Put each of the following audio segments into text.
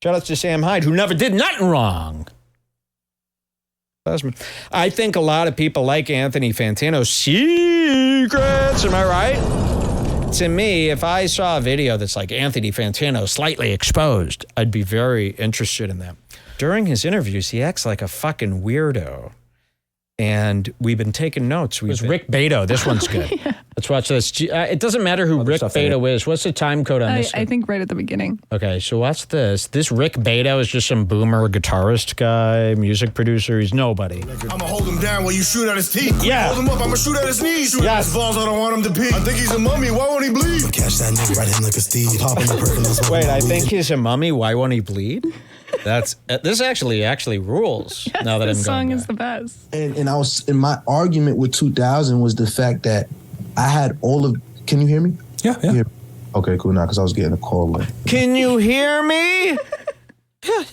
Shout out to Sam Hyde, who never did nothing wrong. I think a lot of people like Anthony Fantano's secrets. Am I right? To me, if I saw a video that's like Anthony Fantano slightly exposed, I'd be very interested in that. During his interviews, he acts like a fucking weirdo. And we've been taking notes. It was Rick Beto. This one's good. Yeah. Let's watch this. It doesn't matter who Rick Beto is. What's the time code on this? I think right at the beginning. Okay, so watch this. This Rick Beto is just some boomer guitarist guy, music producer. He's nobody. I'm going to hold him down while you shoot at his teeth. Yeah. Hold him up. I'm going to shoot at his knees. Shoot at his balls. I don't want him to pee. I think he's a mummy. Why won't he bleed? Catch that nigga right in like a Steve. Pop in the perk. Wait, I think he's a mummy. Why won't he bleed? This actually rules. Yes, now that I'm going this song back. is the best. And I was, in my argument with 2000 was the fact that I had all of, can you hear me? Yeah. Okay, cool. Now, because I was getting a call. Can you hear me?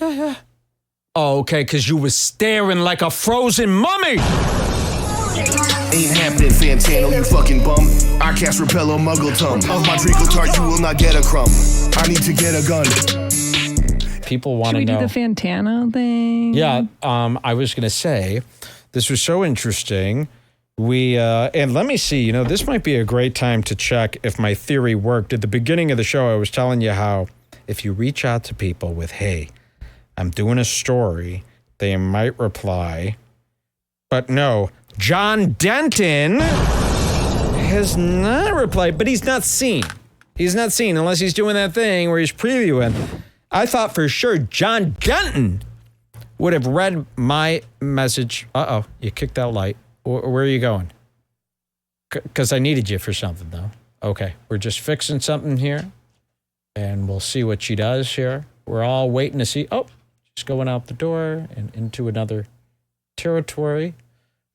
Yeah. Oh, okay, because you was staring like a frozen mummy. Ain't happening, Fantano, you fucking bum. I cast repel on muggle tongue. Of my treacle tart, you will not get a crumb. I need to get a gun. People want to know. Should we do the Fantano thing? Yeah, I was going to say, this was so interesting. And let me see, this might be a great time to check if my theory worked. At the beginning of the show, I was telling you how if you reach out to people with, hey, I'm doing a story, they might reply. But no, John Denton has not replied, but he's not seen. He's not seen unless he's doing that thing where he's previewing. I thought for sure John Denton would have read my message. Uh-oh, you kicked out light. Where are you going? Because I needed you for something, though. Okay, we're just fixing something here, and we'll see what she does here. We're all waiting to see. Oh, she's going out the door and into another territory.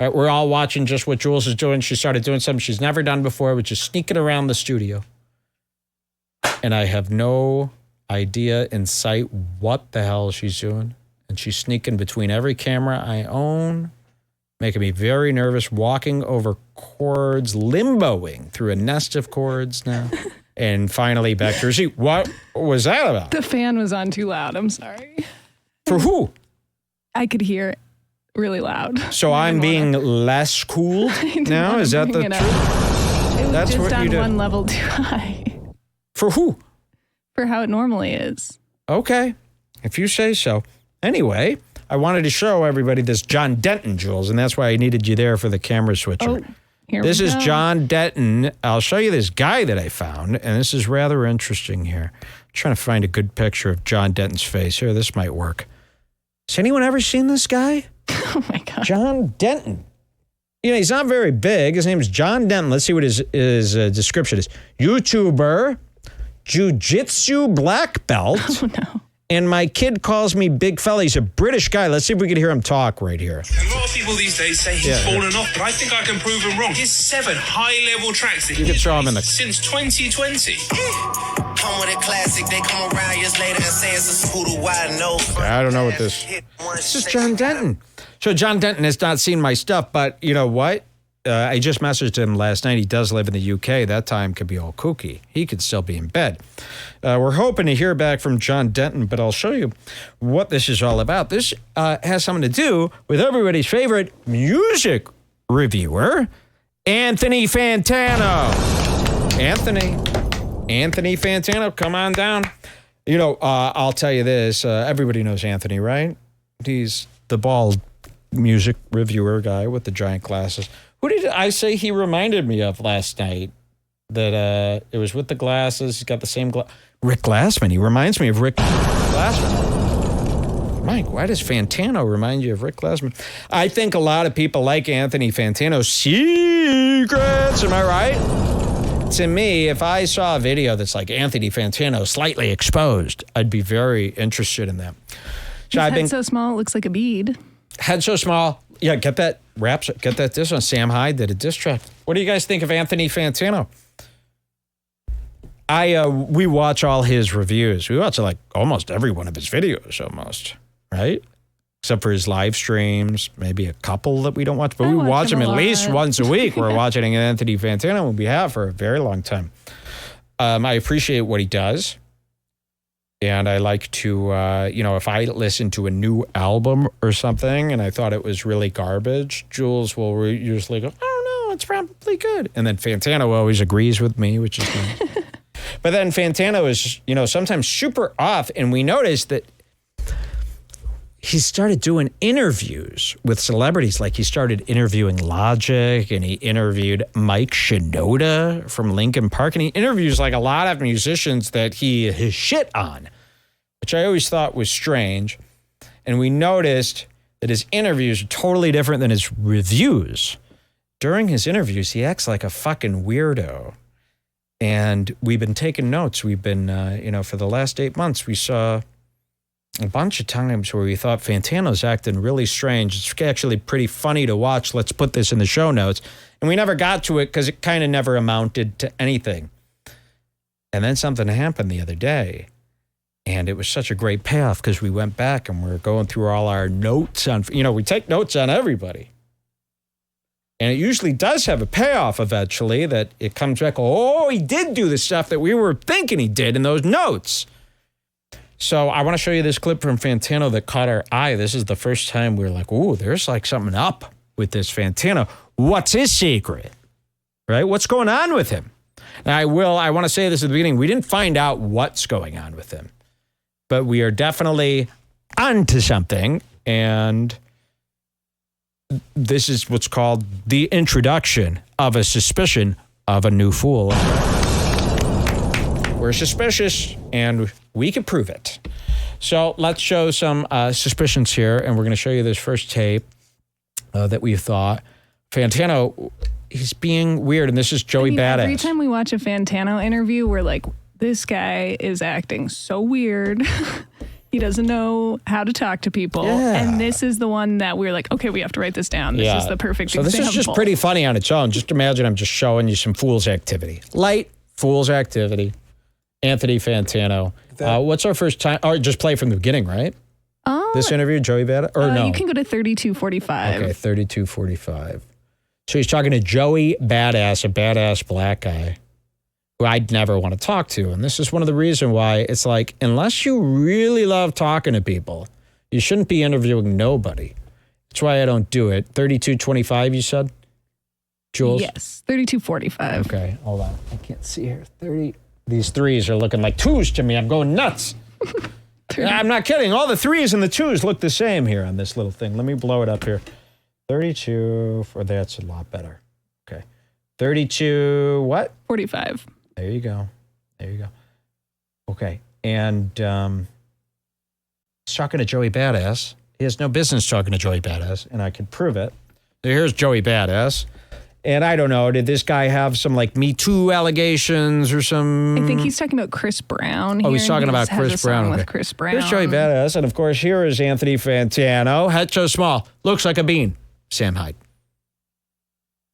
All right, we're all watching just what Jules is doing. She started doing something she's never done before, which is sneaking around the studio. And I have no idea in sight what the hell she's doing. And she's sneaking between every camera I own, making me very nervous, walking over cords, limboing through a nest of cords now. And finally back to her seat. What was that about? The fan was on too loud. I'm sorry. For who? I could hear it really loud. So I'm being less cooled now? Is that the truth? It was That's just what you on did. one level too high. For who? For how it normally is. Okay, if you say so. Anyway, I wanted to show everybody this John Denton, Jules, and that's why I needed you there for the camera switcher. Oh, here This we is go. John Denton. I'll show you this guy that I found, and this is rather interesting here. I'm trying to find a good picture of John Denton's face. Here, this might work. Has anyone ever seen this guy? Oh, my God. John Denton. He's not very big. His name is John Denton. Let's see what his description is. YouTuber, jiu-jitsu black belt. Oh, no. And my kid calls me big fella. He's a British guy. Let's see if we can hear him talk right here. A lot of people these days say he's fallen off, but I think I can prove him wrong. He's 7 high-level tracks that You can show him in the... since 2020. Come with a classic, they come around years later and say it's a scooter wide no. I don't know what this... This is John Denton. So John Denton has not seen my stuff, but you know what? I just messaged him last night. He does live in the UK. That time could be all kooky. He could still be in bed. We're hoping to hear back from John Denton, but I'll show you what this is all about. This has something to do with everybody's favorite music reviewer, Anthony Fantano. Anthony Fantano, come on down. I'll tell you this. Everybody knows Anthony, right? He's the bald music reviewer guy with the giant glasses. Who did I say he reminded me of last night? That it was with the glasses. He's got the same Rick Glassman. He reminds me of Rick Glassman. Mike, why does Fantano remind you of Rick Glassman? I think a lot of people like Anthony Fantano's secrets. Am I right? To me, if I saw a video that's like Anthony Fantano slightly exposed, I'd be very interested in that. His head's so small, it looks like a bead. Head so small. Yeah, get that disc on. Sam Hyde did a diss track. What do you guys think of Anthony Fantano? We watch all his reviews. We watch like almost every one of his videos almost, right? Except for his live streams, maybe a couple that we don't watch, but we watch him at least once a week. We're watching Anthony Fantano, and we have for a very long time. I appreciate what he does. And I like to, if I listen to a new album or something and I thought it was really garbage, Jules will usually go, I don't know, it's probably good. And then Fantano always agrees with me, which is nice. But then Fantano is, sometimes super off. And we noticed that he started doing interviews with celebrities. Like he started interviewing Logic and he interviewed Mike Shinoda from Linkin Park. And he interviews like a lot of musicians that his shit on, which I always thought was strange. And we noticed that his interviews are totally different than his reviews. During his interviews, he acts like a fucking weirdo. And we've been taking notes. We've been, for the last 8 months, we saw a bunch of times where we thought Fantano's acting really strange. It's actually pretty funny to watch. Let's put this in the show notes. And we never got to it because it kind of never amounted to anything. And then something happened the other day. And it was such a great payoff because we went back and we're going through all our notes on, we take notes on everybody. And it usually does have a payoff eventually that it comes back, oh, he did do the stuff that we were thinking he did in those notes. So I want to show you this clip from Fantano that caught our eye. This is the first time we were like, ooh, there's like something up with this Fantano. What's his secret? Right? What's going on with him? And I want to say this at the beginning. We didn't find out what's going on with him, but we are definitely onto something. And this is what's called the introduction of a suspicion of a new fool. We're suspicious, and we can prove it. So let's show some suspicions here, and we're going to show you this first tape that we thought. Fantano, he's being weird, and this is Joey Badass. Every time we watch a Fantano interview, we're like, this guy is acting so weird. He doesn't know how to talk to people. Yeah. And this is the one that we're like, okay, we have to write this down. This is the perfect example. So this is just pretty funny on its own. Just imagine I'm just showing you some fool's activity. Light fool's activity. Anthony Fantano. What's our first time? Or just play from the beginning, right? This interview, Joey Badass? Or no? You can go to 3245. Okay, 3245. So he's talking to Joey Badass, a badass black guy who I'd never want to talk to. And this is one of the reasons why it's like, unless you really love talking to people, you shouldn't be interviewing nobody. That's why I don't do it. 3225, you said? Jules? Yes, 3245. Okay, hold on. I can't see here. These threes are looking like twos to me. I'm going nuts. I'm not kidding. All the threes and the twos look the same here on this little thing. Let me blow it up here. 32, that's a lot better. Okay. 32, what? 45. There you go. Okay. And he's talking to Joey Badass. He has no business talking to Joey Badass, and I can prove it. So here's Joey Badass. And I don't know, did this guy have some like Me Too allegations or some? I think he's talking about Chris Brown. Oh, he's talking about Chris Brown. With Chris Brown. Here's Joey Badass. And of course, here is Anthony Fantano. Head so small. Looks like a bean. Sam Hyde.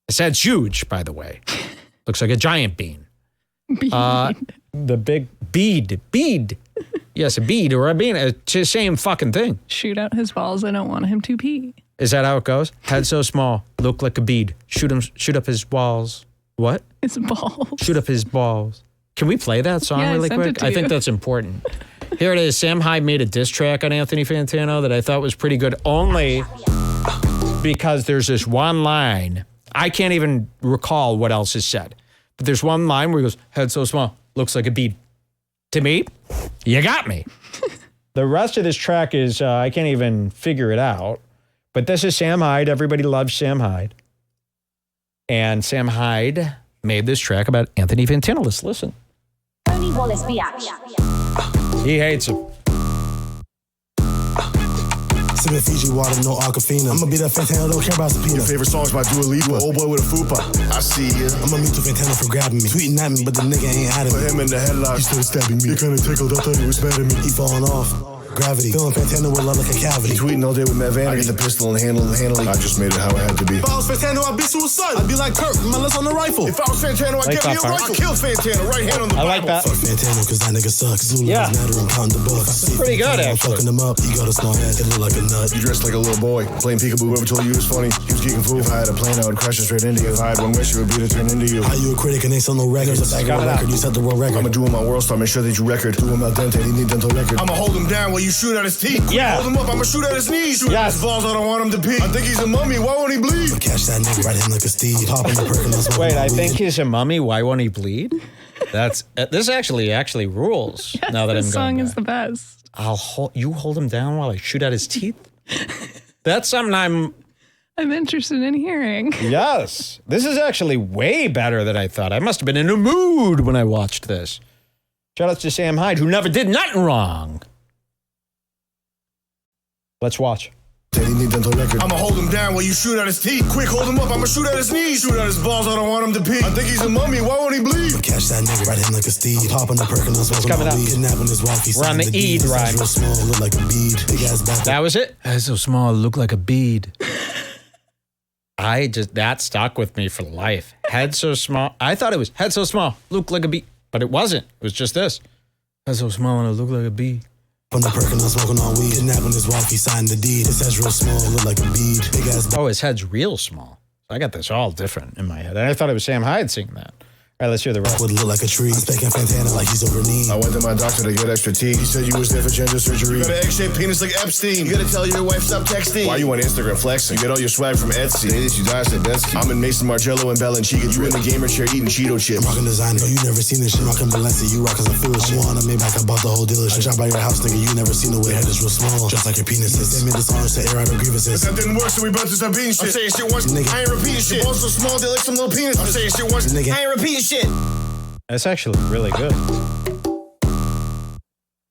His head's huge, by the way. Looks like a giant bean. The big bead. Yes, a bead or a bean. It's the same fucking thing. Shoot out his balls. I don't want him to pee. Is that how it goes? Head so small, look like a bead. Shoot up his balls. What? His balls. Shoot up his balls. Can we play that song really quick? I think that's important. Here it is. Sam Hyde made a diss track on Anthony Fantano that I thought was pretty good, only because there's this one line. I can't even recall what else is said. But there's one line where he goes, head so small, looks like a bead. To me, you got me. The rest of this track is, I can't even figure it out. But this is Sam Hyde. Everybody loves Sam Hyde. And Sam Hyde made this track about Anthony Fantano. Let's listen. Tony Wallace biatch. He hates him. Sipping Fiji water, no Aquafina. I'ma be that Fantano, don't care about subpoena. Your favorite songs by Dua Lipa, old boy with a fupa. I see ya. I'ma meet the Fantano for grabbing me. Tweeting at me, but the nigga ain't out of me. Put him in the headlock. He still stabbing me. He kinda tickled, I thought he was mad at me. He falling off. Gravity. Feeling Fantano with love like a cavity. Tweeting all day with Matt Vanity. I get the pistol and handle it. I just made it how it had to be. If I was Fantano, I'd be suicidal. I'd be like Kirk, with my list on the rifle. If I was Fantano, I'd Like get me that a part. rifle. I'll kill Fantano, right hand on the Bible. I like that. Fuck Fantano, cause that nigga sucks. Zulu Yeah. matter, I'm counting the bucks. Pretty good, I'm actually. fucking him up. He got a small head, it look like a nut. You dressed like a little boy, playing peekaboo. Whoever told you it was funny, he was geeking fool. If I had a plane, I would crash it straight into you. If I had one wish, it would be to turn into you. How you a critic and ain't sell no records? A bag of a record, you set the world record. I'ma do him my world star, make sure that you record. Do him al dente, he need dental record. I'ma hold him down while you shoot at his teeth. Yeah. Hold him up, I'ma shoot at his knees. Shoot at Yes. his balls, I don't want him to pee. I think he's a mummy, why won't he bleed? Catch that nigga, ride him like a steed. Popping the perk and I'm smoking Wait, my I weed. think he's a mummy. Why won't he bleed? That's this actually rules. Now that This I'm song going is the back. best. You hold him down while I shoot at his teeth. That's something I'm. I'm interested in hearing. Yes, this is actually way better than I thought. I must have been in a mood when I watched this. Shout out to Sam Hyde, who never did nothing wrong. Let's watch. He need dental record. I'ma hold him down while you shoot at his teeth. Quick, hold him up, I'ma shoot at his knees. Shoot at his balls, I don't want him to pee. I think he's a mummy, why won't he bleed? Catch that nigga, ride him like a steed. Popping the perk and I'm smoking coming my up. weed. Kidnapping his wife, he's We're on the deed. Eid His rhyme. eyes real small, look like a bead. Big ass back. That was it. Head so small, look like a bead. That stuck with me for life. Head so small. I thought it was head so small, look like a bead, but it wasn't. It was just this. Head so small and it looked like a bead. On the perk and I'm smoking on weed. Kidnapping his wife, he signed the deed. His head's real small, look like a bead. Big ass back. Oh, his head's real small. I got this all different in my head. And I thought it was Sam Hyde singing that. All right, let's hear the rest. Would look like a tree. I'm spanking Fantana like he's over knee. I went to my doctor to get extra teeth. He said you was there for gender surgery. You got an egg-shaped penis like Epstein. You gotta tell your wife stop texting. Why you on Instagram flexing? You get all your swag from Etsy. Say this, you die, said Betsy. I'm in Mason Margello and Balenciaga. You in the gamer chair eating Cheeto chips. Rockin' designer, no, you never seen this shit. Rockin' Balenciaga, you rock cause I feel shit. I'm on a Maybach, I bought the whole dealership. I drop by your house, nigga, you never seen the way head is real small. Just like your penises. They made this orange to air out of grievances. That didn't work, so we about to start beating shit. I'm saying shit once, Nigga. I ain't repeating shit. Balls so small, they like some little penis. I'm saying shit once, Nigga. I ain't repeating shit. That's actually really good.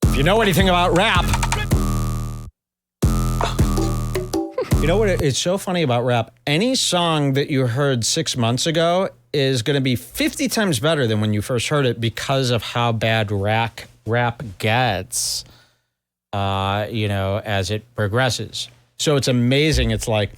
If you know anything about rap, you know what? It's so funny about rap. Any song that you heard 6 months ago is going to be 50 times better than when you first heard it because of how bad rap gets, as it progresses. So it's amazing. It's like,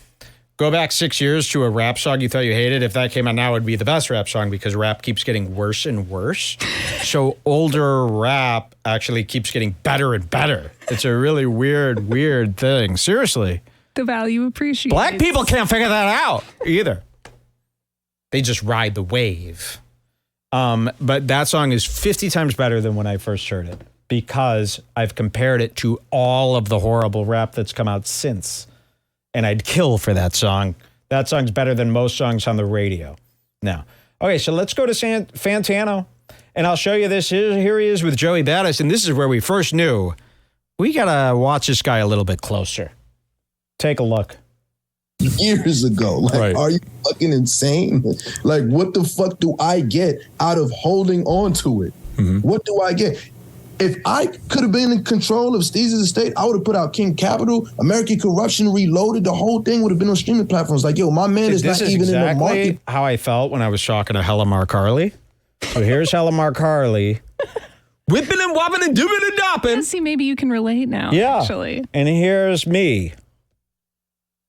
go back 6 years to a rap song you thought you hated. If that came out now, it would be the best rap song because rap keeps getting worse and worse. So older rap actually keeps getting better and better. It's a really weird thing. Seriously. The value appreciates. Black people can't figure that out either. They just ride the wave. But that song is 50 times better than when I first heard it because I've compared it to all of the horrible rap that's come out since. And I'd kill for that song. That song's better than most songs on the radio. Now, okay, so let's go to Fantano, and I'll show you this. Here he is with Joey Badass, and this is where we first knew we gotta watch this guy a little bit closer. Take a look. Years ago. Like, Right. Are you fucking insane? Like, what the fuck do I get out of holding on to it? What do I get? If I could have been in control of Steezy's estate, I would have put out King Capital, American Corruption Reloaded. The whole thing would have been on streaming platforms. Like, yo, my man is This not is even in the market. exactly how I felt when I was talking to Hella Mark Harley. So here's Hella Mark Harley. Whipping and whopping and doing and dopping. See, maybe you can relate now, Yeah. actually. And here's me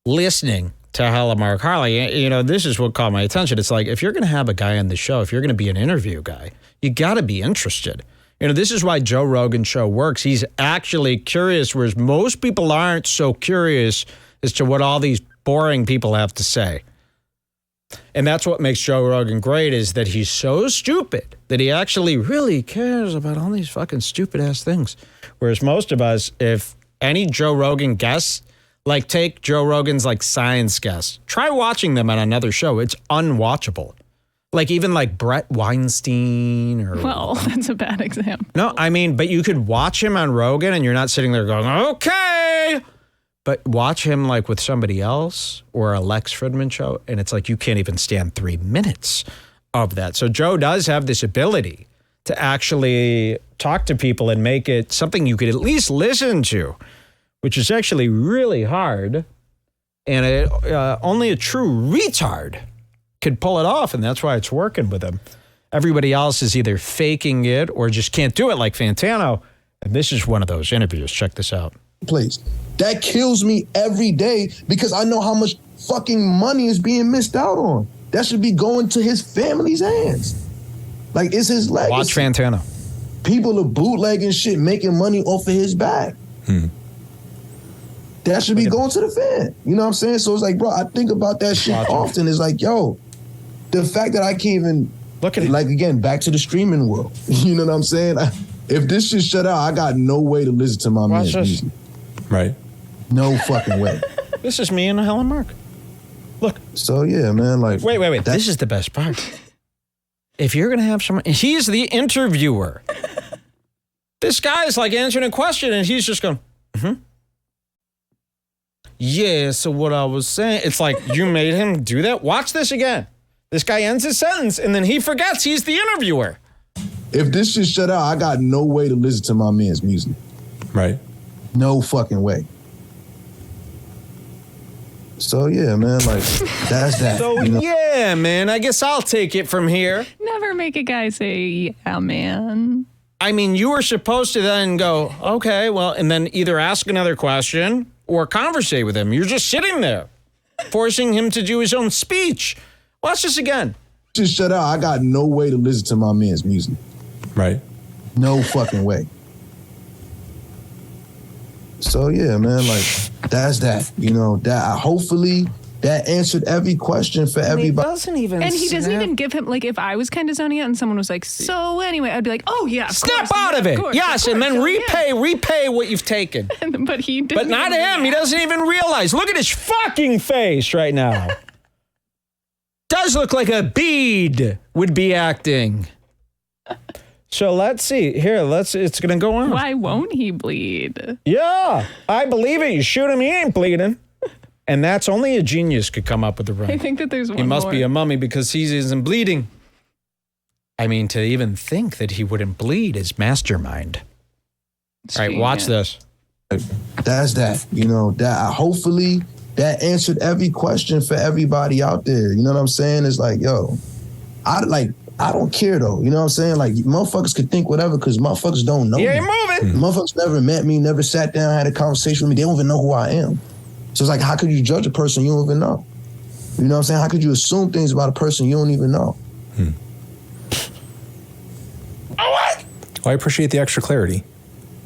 listening to Hella Mark Harley. You know, this is what caught my attention. It's like, if you're going to have a guy on the show, if you're going to be an interview guy, you got to be interested. You know, this is why Joe Rogan's show works. He's actually curious, whereas most people aren't so curious as to what all these boring people have to say. And that's what makes Joe Rogan great, is that he's so stupid that he actually really cares about all these fucking stupid ass things. Whereas most of us, if any Joe Rogan guests, like take Joe Rogan's like science guests, try watching them on another show. It's unwatchable. Like even like Brett Weinstein or... Well, that's a bad example. No, I mean, but you could watch him on Rogan and you're not sitting there going, okay. But watch him like with somebody else or a Lex Fridman show, and it's like you can't even stand 3 minutes of that. So Joe does have this ability to actually talk to people and make it something you could at least listen to, which is actually really hard. And only a true retard could pull it off, and that's why it's working with him. Everybody else is either faking it or just can't do it like Fantano. And this is one of those interviews. Check this out. Place. That kills me every day because I know how much fucking money is being missed out on. That should be going to his family's hands. Like, it's his legacy. Watch Fantano. People are bootlegging shit, making money off of his back. That should be going to the fan. You know what I'm saying? So it's like, bro, I think about that shit often. It's like, yo, the fact that I can't even look at it. Like, again, back to the streaming world. You know what I'm saying? If this shit shut out, I got no way to listen to my man's music. Right. No fucking way. This is me and Helen Mark. Look. So, yeah, man, like. Wait. This is the best part. If you're going to have someone, he's the interviewer. This guy's like answering a question and he's just going, yeah, so what I was saying, it's like, you made him do that? Watch this again. This guy ends his sentence and then he forgets he's the interviewer. If this shit shut out, I got no way to listen to my man's music. Right. No fucking way. So, yeah, man, like, that's that. So, you know? yeah, man, I guess I'll take it from here. Never make a guy say, yeah, man. I mean, you were supposed to then go, okay, well, and then either ask another question or conversate with him. You're just sitting there, forcing him to do his own speech. Watch this again. Just shut out. I got no way to listen to my man's music. Right. No fucking way. So, yeah, man, like, that's that. You know, that hopefully that answered every question for everybody. And he doesn't even give him, like, if I was kind of zoning out and someone was like, so anyway, I'd be like, oh, yeah, Snap out of it. Yes, and then repay what you've taken. But he didn't. But not him. He doesn't even realize. Look at his fucking face right now. Does look like a bead would be acting. So let's see. Here, it's going to go on. Why won't he bleed? Yeah, I believe it. You shoot him, he ain't bleeding. And that's only a genius could come up with the right. I think that there's one He must more. be a mummy because he isn't bleeding. I mean, to even think that he wouldn't bleed is mastermind. All right, watch this. That's that. You know, that hopefully that answered every question for everybody out there. You know what I'm saying? It's like, yo, I don't care though. You know what I'm saying? Like, motherfuckers could think whatever because motherfuckers don't know me. ain't moving. Motherfuckers never met me, never sat down, had a conversation with me. They don't even know who I am. So it's like, how could you judge a person you don't even know? You know what I'm saying? How could you assume things about a person you don't even know? Well, I appreciate the extra clarity.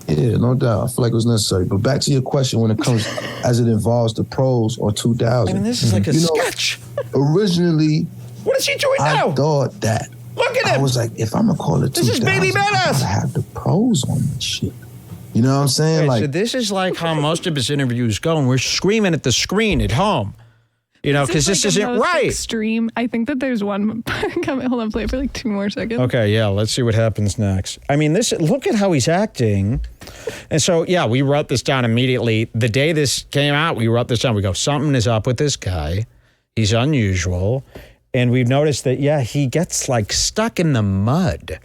Yeah, no doubt. I feel like it was necessary. But back to your question when it comes, as it involves the pros or 2000. I mean, this is like a sketch. Originally, what is he doing now? I thought that. Look at him. I was like, if I'm going to call it 2000, this is baby badass. I gotta have the pros on this shit. You know what I'm saying? Right, so this is like how most of his interviews go, and we're screaming at the screen at home. You know, because this isn't right. Extreme. I think that there's one. Hold on, play it for like 2 more seconds. Okay, yeah, let's see what happens next. I mean, look at how he's acting. And so, yeah, we wrote this down immediately. The day this came out, we wrote this down. We go, something is up with this guy. He's unusual. And we've noticed that, yeah, he gets like stuck in the mud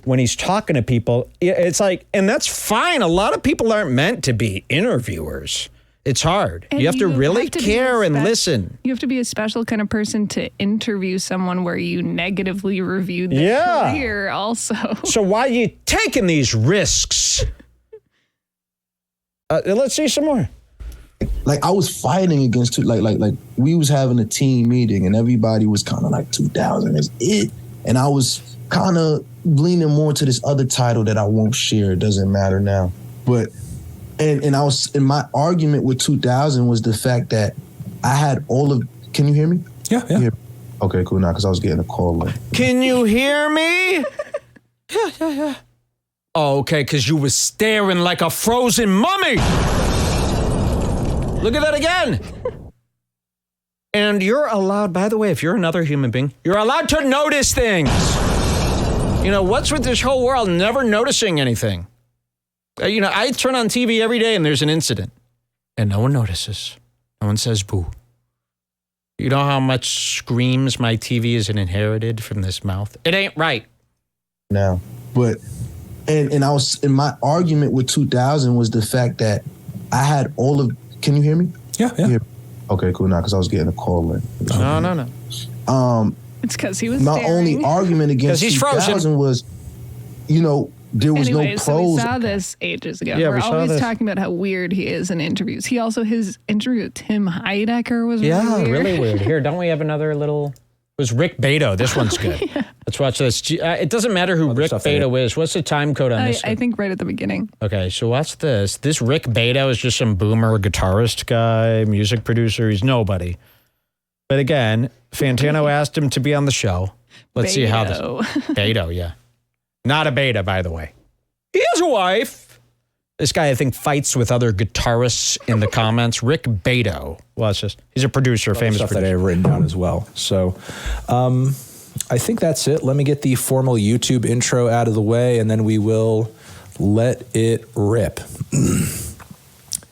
when he's talking to people. It's like, and that's fine. A lot of people aren't meant to be interviewers. It's hard. And you have to really care and listen. You have to be a special kind of person to interview someone where you negatively review their career also. So why are you taking these risks? Let's see some more. Like, I was fighting against, like we was having a team meeting and everybody was kind of like 2000 is it. And I was kind of leaning more to this other title that I won't share. It doesn't matter now. But And I was, in my argument with 2000 was the fact that I had all of, can you hear me? Yeah. Okay, cool. Now, because I was getting a call. Can you hear me? Yeah. Oh, okay, because you was staring like a frozen mummy. Look at that again. And you're allowed, by the way, if you're another human being, you're allowed to notice things. You know, what's with this whole world never noticing anything? You know, I turn on TV every day and there's an incident and no one notices. No one says boo. You know how much screams my TV is inherited from this mouth? It ain't right. Now, but, and I was, in my argument with 2000 was the fact that I had all of, can you hear me? Yeah. Okay, cool. Now, because I was getting a call in. No. It's because he was my only argument against 2000 was, you know, there was Anyway, no so pros. we saw this ages ago. Yeah, We're we saw always this. talking about how weird he is in interviews. His interview with Tim Heidecker was really weird. Here, don't we have another little... It was Rick Beto. This one's good. Let's watch this. It doesn't matter who Rick Beto is. What's the time code on this? I think right at the beginning. Okay, so watch this. This Rick Beto is just some boomer guitarist guy, music producer. He's nobody. But again, Fantano asked him to be on the show. Let's see how this... Beto, yeah. Not a beta, by the way. He has a wife. This guy, I think, fights with other guitarists in the comments. Rick Beto. Watch this. He's a producer, famous stuff producer. that I have written down as well. So I think that's it. Let me get the formal YouTube intro out of the way, and then we will let it rip.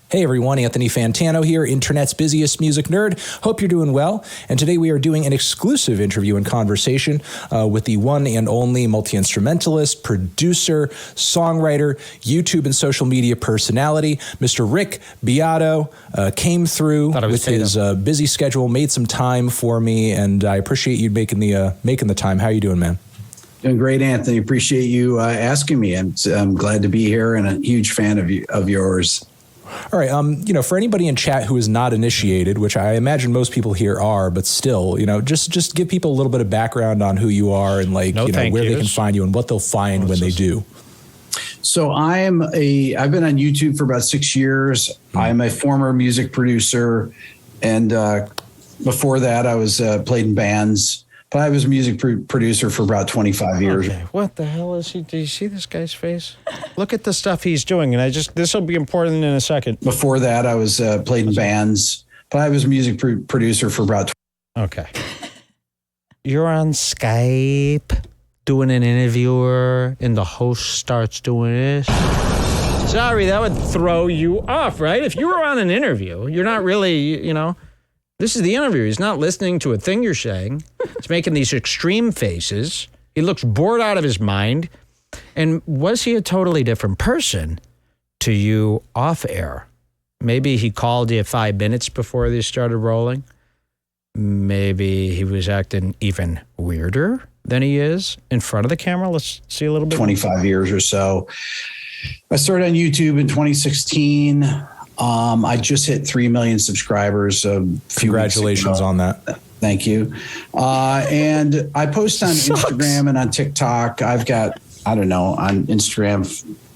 Hey everyone, Anthony Fantano here, internet's busiest music nerd. Hope you're doing well. And today we are doing an exclusive interview and conversation with the one and only multi-instrumentalist, producer, songwriter, YouTube and social media personality, Mr. Rick Beato. Came through with his busy schedule, made some time for me, and I appreciate you making the time. How you doing, man? Doing great, Anthony. Appreciate you asking me. I'm glad to be here and a huge fan of yours. All right. For anybody in chat who is not initiated, which I imagine most people here are, but still, just give people a little bit of background on who you are and where they can find you and what they'll find when they do. So I've been on YouTube for about 6 years. I'm a former music producer. And before that, I was played in bands. But I was a music producer for about 25 years. Okay. What the hell is he? Do you see this guy's face? Look at the stuff he's doing. And this will be important in a second. Before that, I was played in bands. But I was a music producer for about... Okay. You're on Skype doing an interviewer and the host starts doing this. Sorry, that would throw you off, right? If you were on an interview, you're not really, this is the interview. He's not listening to a thing you're saying. He's making these extreme faces. He looks bored out of his mind. And was he a totally different person to you off air? Maybe he called you 5 minutes before they started rolling. Maybe he was acting even weirder than he is in front of the camera. Let's see a little bit. 25 years or so. I started on YouTube in 2016. I just hit 3 million subscribers. Congratulations on that. Thank you. And I post on Instagram and on TikTok. I've got, on Instagram,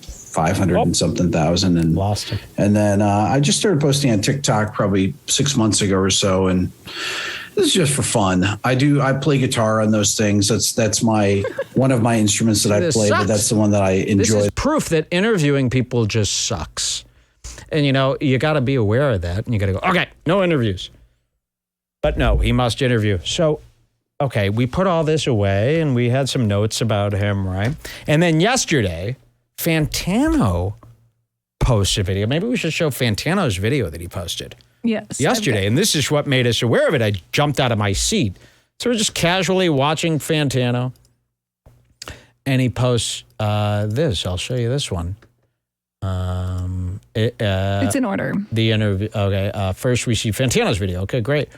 500 and something thousand. And lost it. And then I just started posting on TikTok probably 6 months ago or so. And this is just for fun. I play guitar on those things. That's one of my instruments that I play, but that's the one that I enjoy. This is proof that interviewing people just sucks. And, you got to be aware of that. And you got to go, okay, no interviews. But no, he must interview. So, okay, we put all this away and we had some notes about him, right? And then yesterday, Fantano posted a video. Maybe we should show Fantano's video that he posted. Yes. Yesterday. And this is what made us aware of it. I jumped out of my seat. So we're just casually watching Fantano. And he posts this. I'll show you this one. It's in order. The interview. Okay. First we see Fantano's video. Okay, great.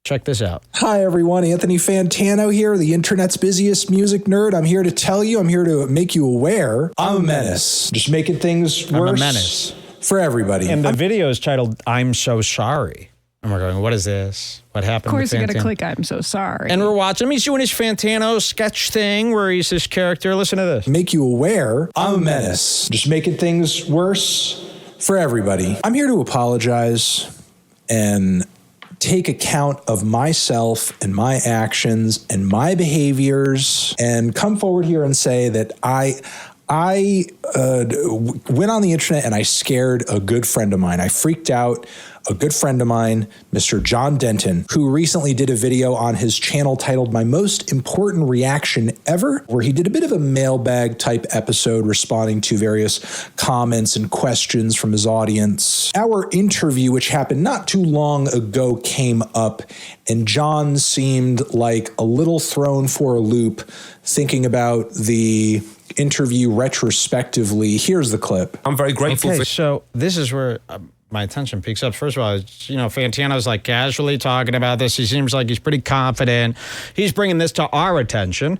Check this out. Hi, everyone. Anthony Fantano here, the internet's busiest music nerd. I'm here to make you aware. I'm a menace. Just making things worse. I'm a menace. For everybody. And the video is titled, I'm So Sorry. And we're going, what is this? What happened? Of course, with you Fantano? got to click I'm so sorry. And we're watching him. He's doing his Fantano sketch thing where he's this character. Listen to this. Make you aware. I'm a menace. Just making things worse for everybody. I'm here to apologize and take account of myself and my actions and my behaviors and come forward here and say that I went on the internet and I scared a good friend of mine. I freaked out a good friend of mine, Mr. John Denton, who recently did a video on his channel titled My Most Important Reaction Ever, where he did a bit of a mailbag type episode responding to various comments and questions from his audience. Our interview, which happened not too long ago, came up, and John seemed like a little thrown for a loop thinking about the interview retrospectively. Here's the clip. I'm very grateful Okay, for... so this is where my attention peaks up. First of all, Fantano's like casually talking about this. He seems like he's pretty confident. He's bringing this to our attention,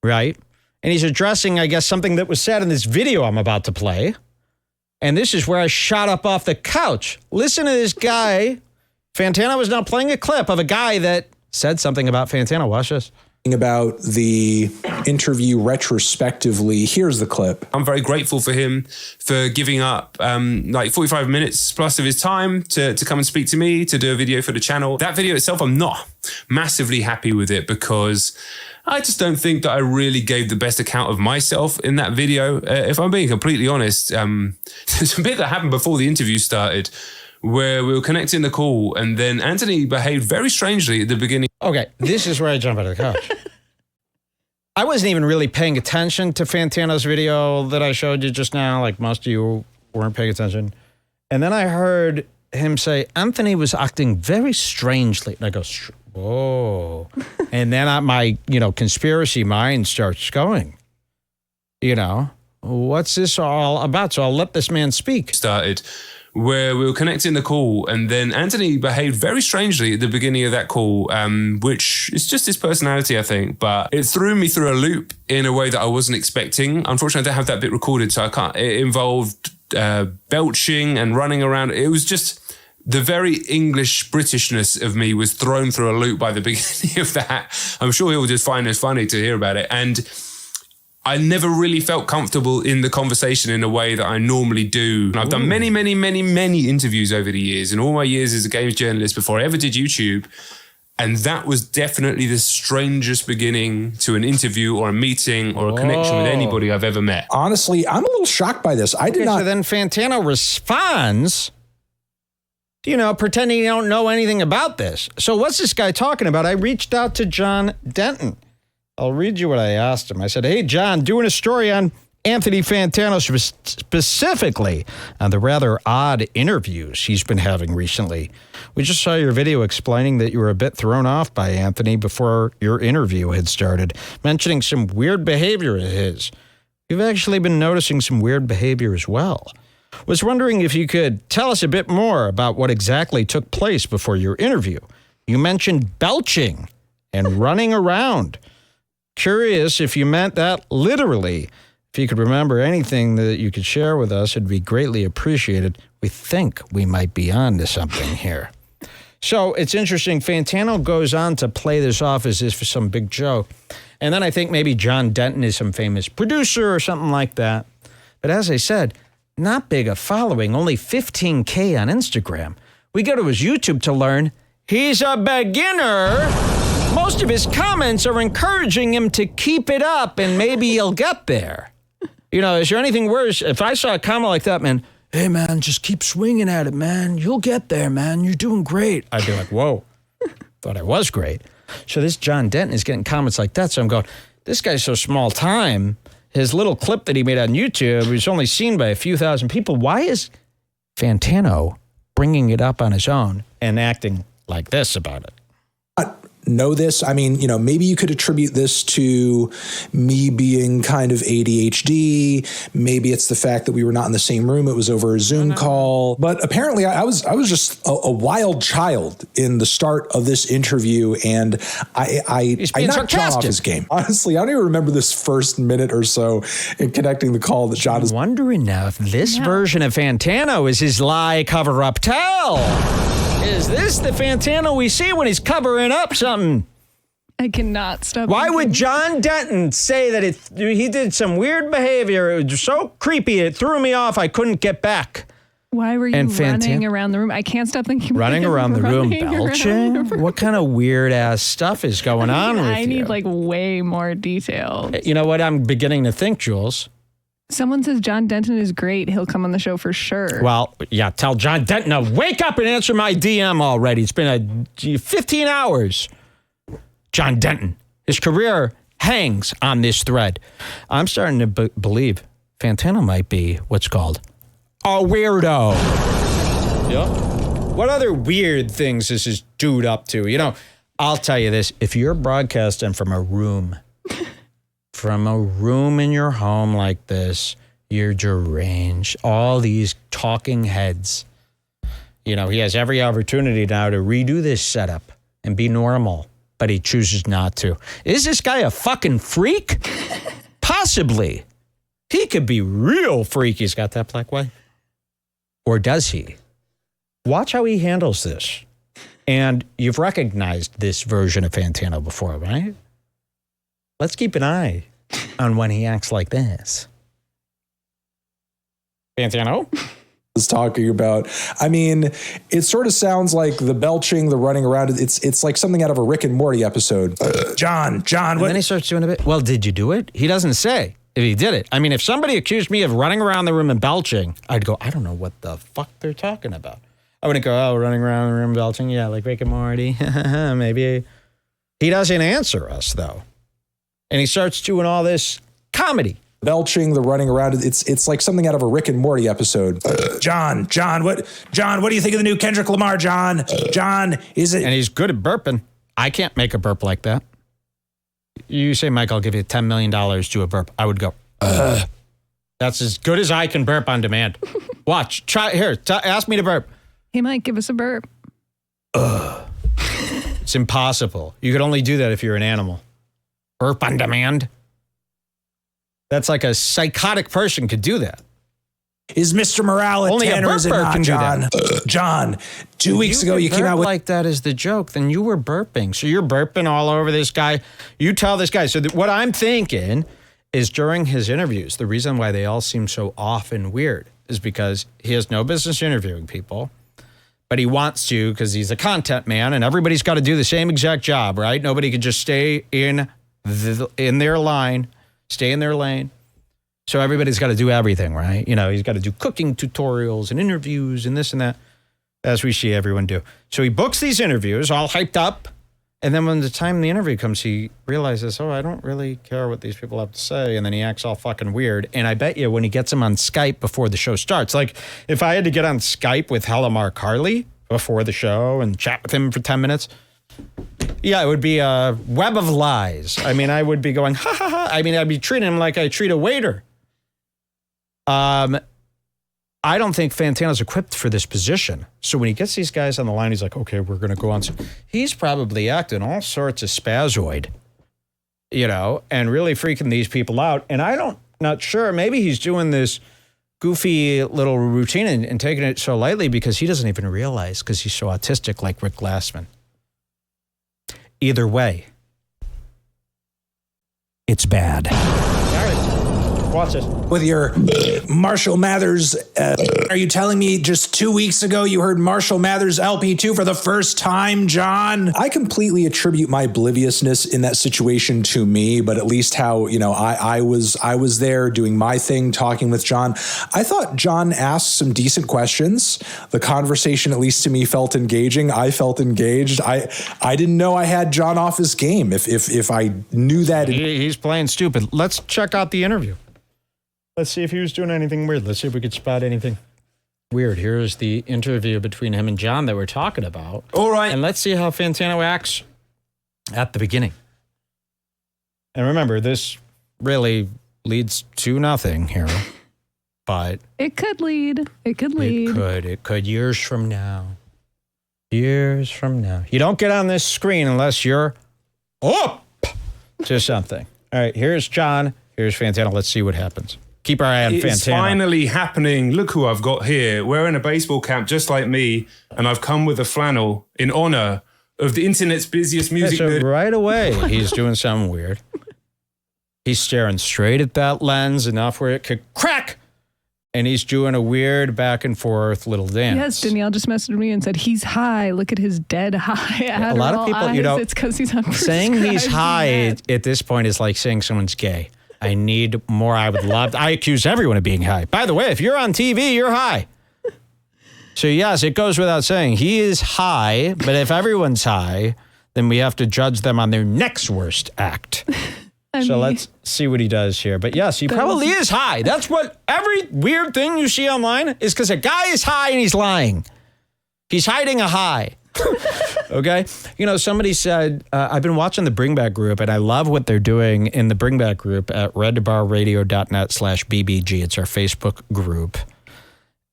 right? and he's addressing, I guess, something that was said in this video I'm about to play. And this is where I shot up off the couch. Listen to this guy. Fantano is now playing a clip of a guy that said something about Fantano. Watch this. About the interview retrospectively. Here's the clip. I'm very grateful for him for giving up like 45 minutes plus of his time to come and speak to me, to do a video for the channel. That video itself, I'm not massively happy with it because I just don't think that I really gave the best account of myself in that video. If I'm being completely honest, there's a bit that happened before the interview started where we were connecting the call and then Anthony behaved very strangely at the beginning. Okay, this is where I jump out of the couch. I wasn't even really paying attention to Fantano's video that I showed you just now, like most of you weren't paying attention. And then I heard him say, Anthony was acting very strangely. And I go, whoa. And then my, conspiracy mind starts going, what's this all about? So I'll let this man speak. Started where we were connecting the call and then Anthony behaved very strangely at the beginning of that call, which is just his personality, I think, but it threw me through a loop in a way that I wasn't expecting. Unfortunately, I don't have that bit recorded, so I can't. It involved belching and running around. It was just the very English Britishness of me was thrown through a loop by the beginning of that. I'm sure he'll just find it funny to hear about it. And I never really felt comfortable in the conversation in a way that I normally do. And I've done many, many, many, many interviews over the years, in all my years as a games journalist before I ever did YouTube. And that was definitely the strangest beginning to an interview or a meeting or a connection with anybody I've ever met. Honestly, I'm a little shocked by this. I did not. So then Fantano responds, pretending he don't know anything about this. So what's this guy talking about? I reached out to John Denton. I'll read you what I asked him. I said, hey, John, doing a story on Anthony Fantano, specifically on the rather odd interviews he's been having recently. We just saw your video explaining that you were a bit thrown off by Anthony before your interview had started, mentioning some weird behavior of his. You've actually been noticing some weird behavior as well. Was wondering if you could tell us a bit more about what exactly took place before your interview. You mentioned belching and running around. Curious if you meant that literally. If you could remember anything that you could share with us, it'd be greatly appreciated. We think we might be on to something here. So it's interesting. Fantano goes on to play this off as if for some big joke. And then I think maybe John Denton is some famous producer or something like that. But as I said, not big a following, only 15K on Instagram. We go to his YouTube to learn he's a beginner. Most of his comments are encouraging him to keep it up and maybe he'll get there. Is there anything worse? If I saw a comment like that, man, hey, man, just keep swinging at it, man. You'll get there, man. You're doing great. I'd be like, whoa, thought I was great. So this John Denton is getting comments like that. So I'm going, this guy's so small time. His little clip that he made on YouTube was only seen by a few thousand people. Why is Fantano bringing it up on his own and acting like this about it? Know this. I mean, maybe you could attribute this to me being kind of ADHD. Maybe it's the fact that we were not in the same room. It was over a Zoom call. But apparently I was just a wild child in the start of this interview. And I knocked John off his game. Honestly, I don't even remember this first minute or so in connecting the call that John is wondering now if this version of Fantano is his lie cover-up tell. Is this the Fantano we see when he's covering up something? I cannot stop. Why would John Denton say that he did some weird behavior? It was so creepy. It threw me off. I couldn't get back. Why were you running around the room? I can't stop thinking. Running around the room, belching? What kind of weird ass stuff is going on with you? I need way more detail. You know what I'm beginning to think, Jules? Someone says John Denton is great. He'll come on the show for sure. Well, yeah, tell John Denton to wake up and answer my DM already. It's been 15 hours. John Denton, his career hangs on this thread. I'm starting to believe Fantano might be what's called a weirdo. Yep. What other weird things is this dude up to? I'll tell you this. If you're broadcasting from a room in your home like this, you're deranged. All these talking heads. He has every opportunity now to redo this setup and be normal, but he chooses not to. Is this guy a fucking freak? possibly, he could be real freaky. He's got that black wife. Or does he? Watch how he handles this. And you've recognized this version of Fantano before, right? Let's keep an eye on when he acts like this. Fantano? Was talking about. I mean, it sort of sounds like the belching, the running around. It's like something out of a Rick and Morty episode. John, what? And then he starts doing a bit. Well, did you do it? He doesn't say if he did it. I mean, if somebody accused me of running around the room and belching, I'd go, I don't know what the fuck they're talking about. I wouldn't go, oh, running around the room belching. Yeah, like Rick and Morty. Maybe. He doesn't answer us, though. And he starts doing all this comedy. Belching, the running around. It's like something out of a Rick and Morty episode. John, what do you think of the new Kendrick Lamar, John? John, is it? And he's good at burping. I can't make a burp like that. You say, Mike, I'll give you $10 million to a burp. I would go, That's as good as I can burp on demand. Watch. Try. Here, ask me to burp. He might give us a burp. It's impossible. You could only do that if you're an animal. Burp on demand? That's like a psychotic person could do that. Is Mr. Morale only Tanner, a burper can John? do that. John, 2 weeks ago you came out with like that as the joke. Then you were burping. So you're burping all over this guy. You tell this guy. So what I'm thinking is during his interviews, the reason why they all seem so off and weird is because he has no business interviewing people, but he wants to because he's a content man and everybody's got to do the same exact job, right? Nobody can just stay in their line, stay in their lane. So everybody's got to do everything, right? You know, he's got to do cooking tutorials and interviews and this and that, as we see everyone do. So he books these interviews all hyped up. And then when the time the interview comes, he realizes, oh, I don't really care what these people have to say. And then he acts all fucking weird. And I bet you when he gets him on Skype before the show starts, like if I had to get on Skype with Halamar Carly before the show and chat with him for 10 minutes, yeah, it would be a web of lies. I mean, I would be going, ha, ha, ha. I mean, I'd be treating him like I treat a waiter. I don't think Fantano's equipped for this position. So when he gets these guys on the line, he's like, okay, we're going to go on. He's probably acting all sorts of spazoid, you know, and really freaking these people out. And not sure, maybe he's doing this goofy little routine and taking it so lightly because he doesn't even realize because he's so autistic like Rick Glassman. Either way, it's bad. Watch it. With your Marshall Mathers, are you telling me just 2 weeks ago you heard Marshall Mathers LP2 for the first time, John? I completely attribute my obliviousness in that situation to me, but at least how, you know, I was there doing my thing, talking with John. I thought John asked some decent questions. The conversation, at least to me, felt engaging. I felt engaged. I didn't know I had John off his game. If I knew that. He's playing stupid. Let's check out the interview. Let's see if he was doing anything weird. Let's see if we could spot anything weird. Here's the interview between him and John that we're talking about. All right. And let's see how Fantano acts at the beginning. And remember, this really leads to nothing here. But it could lead. It could lead. It could years from now. Years from now. You don't get on this screen unless you're up to something. All right, here's John. Here's Fantano. Let's see what happens. Keep our eye on Fantano. It's finally happening. Look who I've got here. Wearing a baseball cap just like me, and I've come with a flannel in honor of the internet's busiest music nerd. Right away, he's doing something weird. He's staring straight at that lens enough where it could crack, and he's doing a weird back and forth little dance. Yes, Danielle just messaged me and said, he's high. Look at his dead high. A lot of people, you know, it's because he's on saying he's high at this point is like saying someone's gay. I need more. I would love to. I accuse everyone of being high. By the way, if you're on TV, you're high. So yes, it goes without saying. He is high, but if everyone's high, then we have to judge them on their next worst act. Let's see what he does here. But yes, he probably is high. That's what every weird thing you see online is because a guy is high and he's lying. He's hiding a high. Okay. You know, somebody said, I've been watching the Bring Back group and I love what they're doing in the Bring Back group at redbarradio.net/BBG. It's our Facebook group.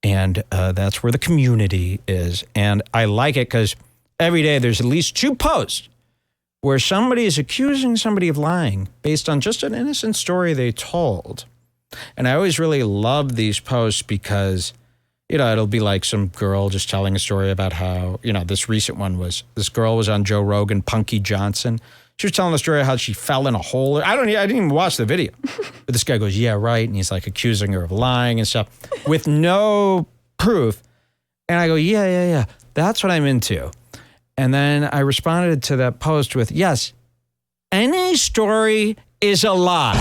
And that's where the community is. And I like it because every day there's at least 2 posts where somebody is accusing somebody of lying based on just an innocent story they told. And I always really love these posts because, you know, it'll be like some girl just telling a story about how, you know, this recent one was, this girl was on Joe Rogan, Punky Johnson. She was telling the story of how she fell in a hole. I didn't even watch the video. But this guy goes, yeah, right. And he's like accusing her of lying and stuff with no proof. And I go, yeah. That's what I'm into. And then I responded to that post with, yes, any story is a lie.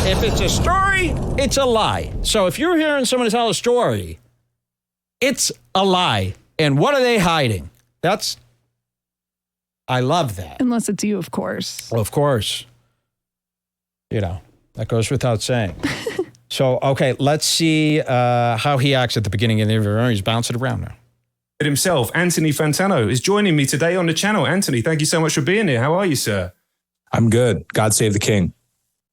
If it's a story, it's a lie. So if you're hearing someone tell a story, it's a lie. And what are they hiding? I love that. Unless it's you, of course. Well, of course. You know, that goes without saying. So, okay, let's see how he acts at the beginning of the interview. He's bouncing around now. Himself, Anthony Fantano, is joining me today on the channel. Anthony, thank you so much for being here. How are you, sir? I'm good. God save the king.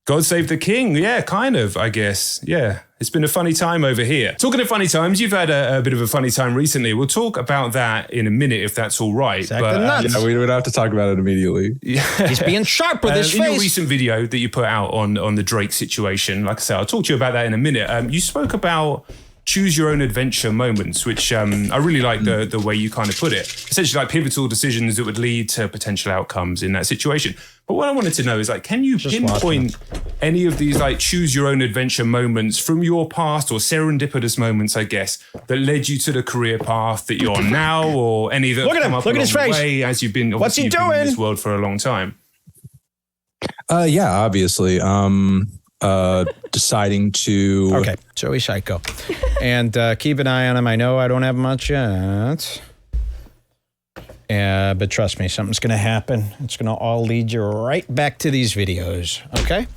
God save the king. Yeah, kind of, I guess. Yeah, it's been a funny time over here. Talking of funny times, you've had a bit of a funny time recently. We'll talk about that in a minute, if that's all right. Yeah, we don't have to talk about it immediately. Yeah. He's being sharp with his face. In your recent video that you put out on the Drake situation, like I said, I'll talk to you about that in a minute. You spoke about choose your own adventure moments, which I really like the way you kind of put it. Essentially like pivotal decisions that would lead to potential outcomes in that situation. But what I wanted to know is, like, can you pinpoint any of these like choose your own adventure moments from your past, or serendipitous moments, I guess, that led you to the career path that you're on now, or any that have come up along the way as you've been, What's he doing? in this world for a long time? Yeah, obviously. Deciding to... Okay, Joey Psycho. And keep an eye on him. I know I don't have much yet. But trust me, something's going to happen. It's going to all lead you right back to these videos, okay?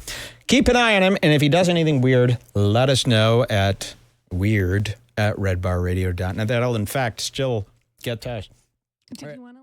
Keep an eye on him, and if he does anything weird, let us know at weird@redbarradio.net. That'll, in fact, still get touched. Did you want to